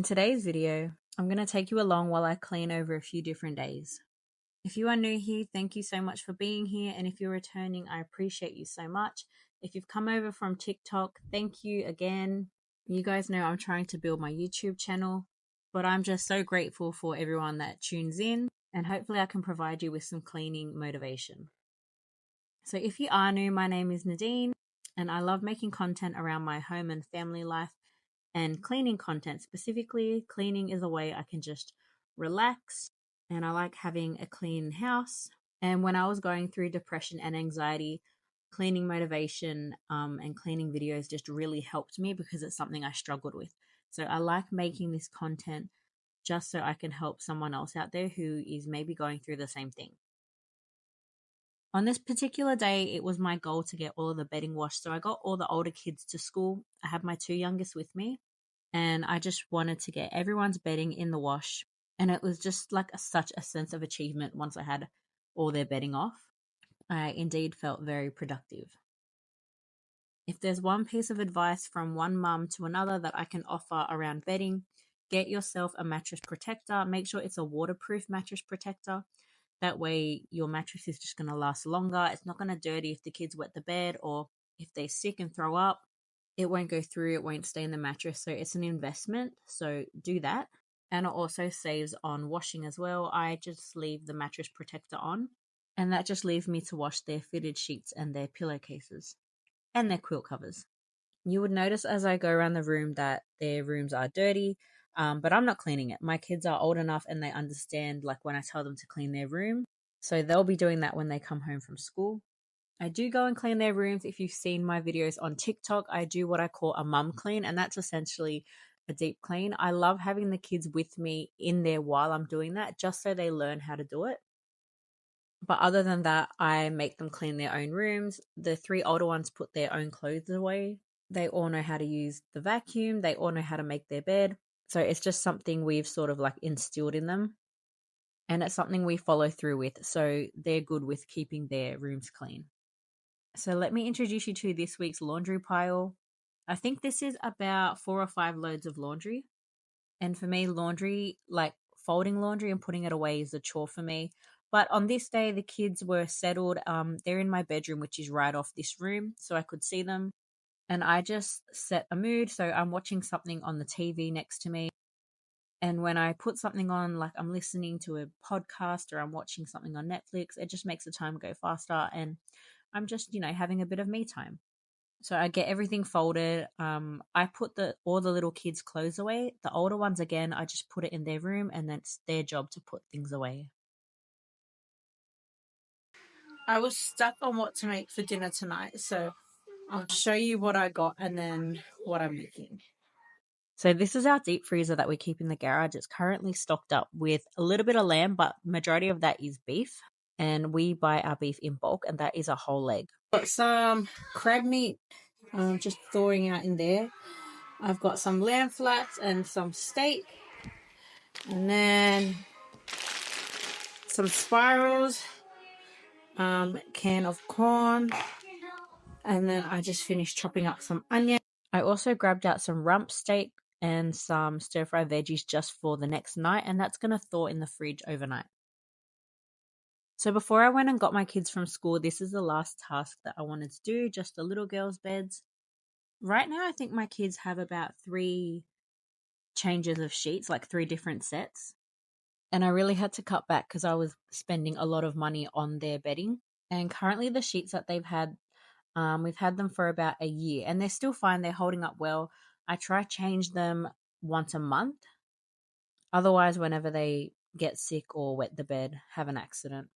In today's video, I'm going to take you along while I clean over a few different days. If you are new here, thank you so much for being here, and if you're returning, I appreciate you so much. If you've come over from TikTok, thank you again. You guys know I'm trying to build my YouTube channel, but I'm just so grateful for everyone that tunes in, and hopefully I can provide you with some cleaning motivation. So if you are new, my name is Nadine, and I love making content around my home and family life and cleaning content. Specifically, cleaning is a way I can just relax, and I like having a clean house. And when I was going through depression and anxiety, cleaning motivation and cleaning videos just really helped me because it's something I struggled with. So I like making this content just so I can help someone else out there who is maybe going through the same thing. On this particular day, it was my goal to get all of the bedding washed. So I got all the older kids to school. I had my two youngest with me, and I just wanted to get everyone's bedding in the wash. And it was just like such a sense of achievement once I had all their bedding off. I indeed felt very productive. If there's one piece of advice from one mum to another that I can offer around bedding, get yourself a mattress protector. Make sure it's a waterproof mattress protector. That way your mattress is just going to last longer. It's not going to dirty if the kids wet the bed, or if they're sick and throw up. It won't go through, it won't stay in the mattress. So it's an investment. So do that. And it also saves on washing as well. I just leave the mattress protector on, and that just leaves me to wash their fitted sheets and their pillowcases and their quilt covers. You would notice as I go around the room that their rooms are dirty, but I'm not cleaning it. My kids are old enough and they understand like when I tell them to clean their room. So they'll be doing that when they come home from school. I do go and clean their rooms. If you've seen my videos on TikTok, I do what I call a mum clean, and that's essentially a deep clean. I love having the kids with me in there while I'm doing that, just so they learn how to do it. But other than that, I make them clean their own rooms. The three older ones put their own clothes away. They all know how to use the vacuum. They all know how to make their bed. So it's just something we've sort of like instilled in them. And it's something we follow through with. So they're good with keeping their rooms clean. So let me introduce you to this week's laundry pile. I think this is about 4 or 5 loads of laundry. And for me, laundry, like folding laundry and putting it away, is a chore for me. But on this day, the kids were settled. They're in my bedroom, which is right off this room, so I could see them. And I just set a mood. So I'm watching something on the TV next to me. And when I put something on, like I'm listening to a podcast or I'm watching something on Netflix, it just makes the time go faster. And I'm just, having a bit of me time. So I get everything folded. I put all the little kids' clothes away. The older ones, again, I just put it in their room, and then it's their job to put things away. I was stuck on what to make for dinner tonight, so I'll show you what I got and then what I'm making. So this is our deep freezer that we keep in the garage. It's currently stocked up with a little bit of lamb, but majority of that is beef. And we buy our beef in bulk, and that is a whole leg. Got some crab meat, just thawing out in there. I've got some lamb flats and some steak, and then some spirals, can of corn, and then I just finished chopping up some onion. I also grabbed out some rump steak and some stir-fry veggies just for the next night, and that's going to thaw in the fridge overnight. So before I went and got my kids from school, this is the last task that I wanted to do, just the little girls' beds. Right now, I think my kids have about 3 changes of sheets, like 3 different sets. And I really had to cut back because I was spending a lot of money on their bedding. And currently the sheets that they've had, we've had them for about a year, and they're still fine. They're holding up well. I try change them once a month. Otherwise, whenever they get sick or wet the bed, have an accident.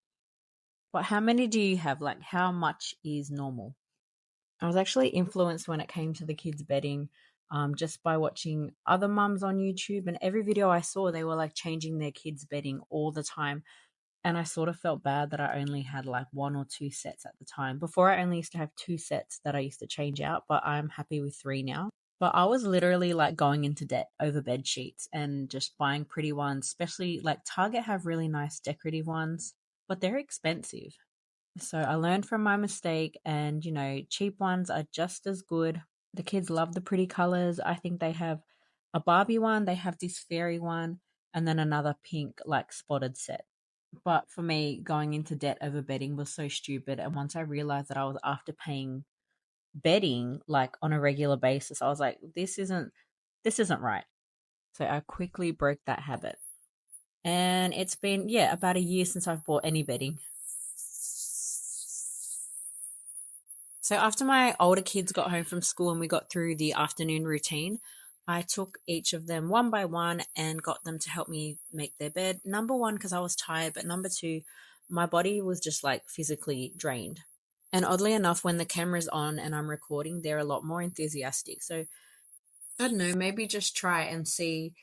But how many do you have? Like, how much is normal? I was actually influenced when it came to the kids' bedding, just by watching other mums on YouTube. And every video I saw, they were like changing their kids' bedding all the time. And I sort of felt bad that I only had like 1 or 2 sets at the time. Before, I only used to have 2 sets that I used to change out, but I'm happy with 3 now. But I was literally like going into debt over bed sheets and just buying pretty ones, especially like Target have really nice decorative ones, but they're expensive. So I learned from my mistake, and cheap ones are just as good. The kids love the pretty colors. I think they have a Barbie one, they have this fairy one, and then another pink, like spotted set. But for me, going into debt over bedding was so stupid. And once I realized that I was after paying bedding like on a regular basis, I was like, this isn't right. So I quickly broke that habit. And it's been, yeah, about a year since I've bought any bedding. So after my older kids got home from school and we got through the afternoon routine, I took each of them one by one and got them to help me make their bed. Number one, because I was tired, but number two, my body was just like physically drained. And oddly enough, when the camera's on and I'm recording, they're a lot more enthusiastic. So I don't know, maybe just try and see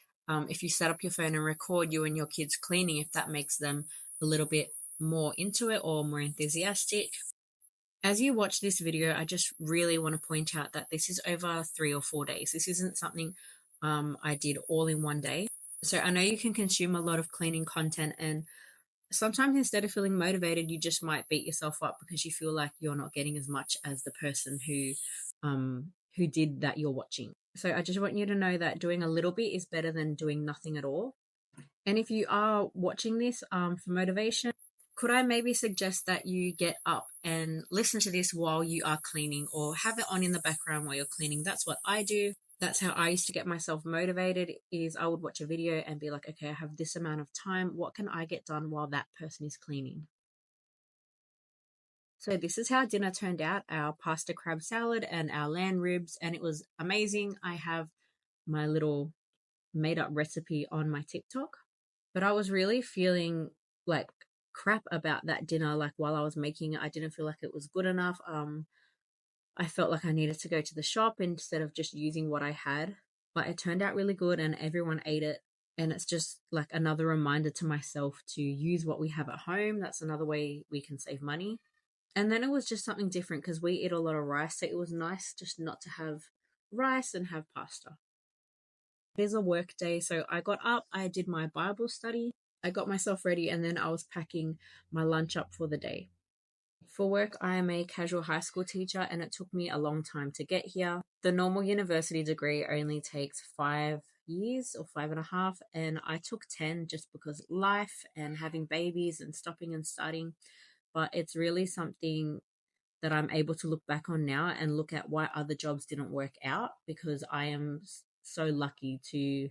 if you set up your phone and record you and your kids cleaning, if that makes them a little bit more into it or more enthusiastic. As you watch this video, I just really want to point out that this is over 3 or 4 days. This isn't something I did all in one day. So I know you can consume a lot of cleaning content, and sometimes instead of feeling motivated, you just might beat yourself up because you feel like you're not getting as much as the person who did that you're watching. So I just want you to know that doing a little bit is better than doing nothing at all. And if you are watching this for motivation, could I maybe suggest that you get up and listen to this while you are cleaning, or have it on in the background while you're cleaning? That's what I do. That's how I used to get myself motivated, is I would watch a video and be like, okay, I have this amount of time. What can I get done while that person is cleaning? So this is how dinner turned out, our pasta crab salad and our lamb ribs, and it was amazing. I have my little made up recipe on my TikTok. But I was really feeling like crap about that dinner. Like while I was making it, I didn't feel like it was good enough. I felt like I needed to go to the shop instead of just using what I had. But it turned out really good and everyone ate it. And it's just like another reminder to myself to use what we have at home. That's another way we can save money. And then it was just something different because we eat a lot of rice. So it was nice just not to have rice and have pasta. It is a work day. So I got up, I did my Bible study, I got myself ready, and then I was packing my lunch up for the day. For work, I am a casual high school teacher, and it took me a long time to get here. The normal university degree only takes 5 years or 5.5, and I took 10 just because life and having babies and stopping and starting. But it's really something that I'm able to look back on now and look at why other jobs didn't work out, because I am so lucky to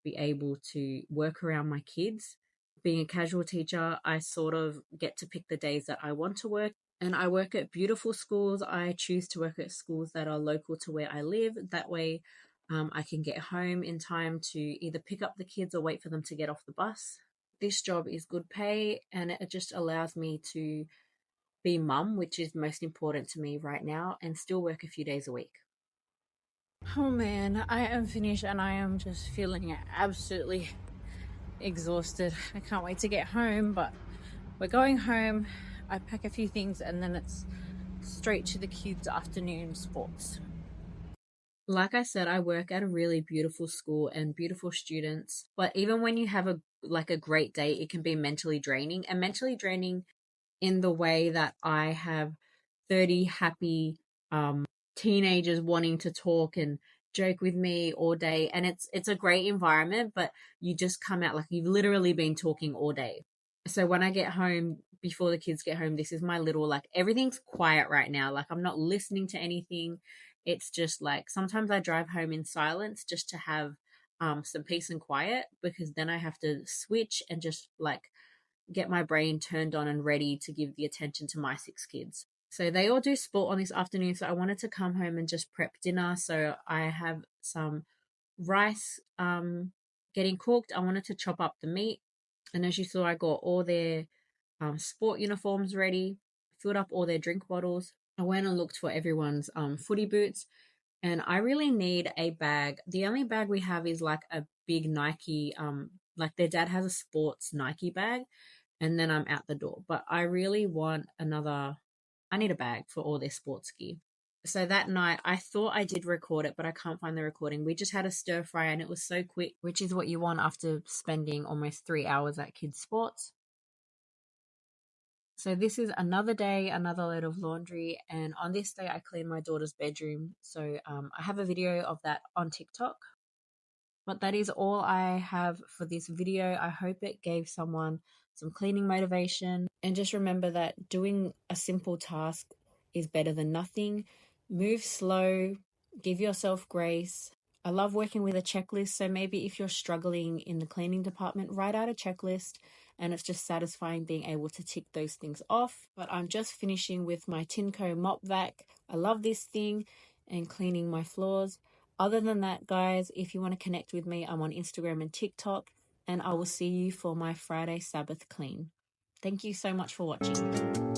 be able to work around my kids. Being a casual teacher, I sort of get to pick the days that I want to work. And I work at beautiful schools. I choose to work at schools that are local to where I live. That way, I can get home in time to either pick up the kids or wait for them to get off the bus. This job is good pay and it just allows me to be mum, which is most important to me right now, and still work a few days a week. Oh man, I am finished and I am just feeling absolutely exhausted. I can't wait to get home, but we're going home. I pack a few things and then it's straight to the kids' afternoon sports. Like I said, I work at a really beautiful school and beautiful students, but even when you have a great day, it can be mentally draining, and mentally draining in the way that I have 30 happy teenagers wanting to talk and joke with me all day, and it's a great environment, but you just come out like you've literally been talking all day. So when I get home, before the kids get home, this is my little, like, everything's quiet right now, like I'm not listening to anything. It's just like sometimes I drive home in silence just to have some peace and quiet, because then I have to switch and just like get my brain turned on and ready to give the attention to my 6 kids. So they all do sport on this afternoon. So I wanted to come home and just prep dinner. So I have some rice getting cooked. I wanted to chop up the meat. And as you saw, I got all their sport uniforms ready, filled up all their drink bottles. I went and looked for everyone's footy boots. And I really need a bag. The only bag we have is like a big Nike, like their dad has a sports Nike bag, and then I'm out the door. But I really want I need a bag for all their sports gear. So that night, I thought I did record it, but I can't find the recording. We just had a stir fry and it was so quick, which is what you want after spending almost 3 hours at kids' sports. So this is another day, another load of laundry. And on this day, I cleaned my daughter's bedroom. So I have a video of that on TikTok. But that is all I have for this video. I hope it gave someone some cleaning motivation. And just remember that doing a simple task is better than nothing. Move slow, give yourself grace. I love working with a checklist. So maybe if you're struggling in the cleaning department, write out a checklist, and it's just satisfying being able to tick those things off. But I'm just finishing with my Tinco mop vac. I love this thing, and cleaning my floors. Other than that, guys, if you want to connect with me, I'm on Instagram and TikTok, and I will see you for my Friday Sabbath clean. Thank you so much for watching.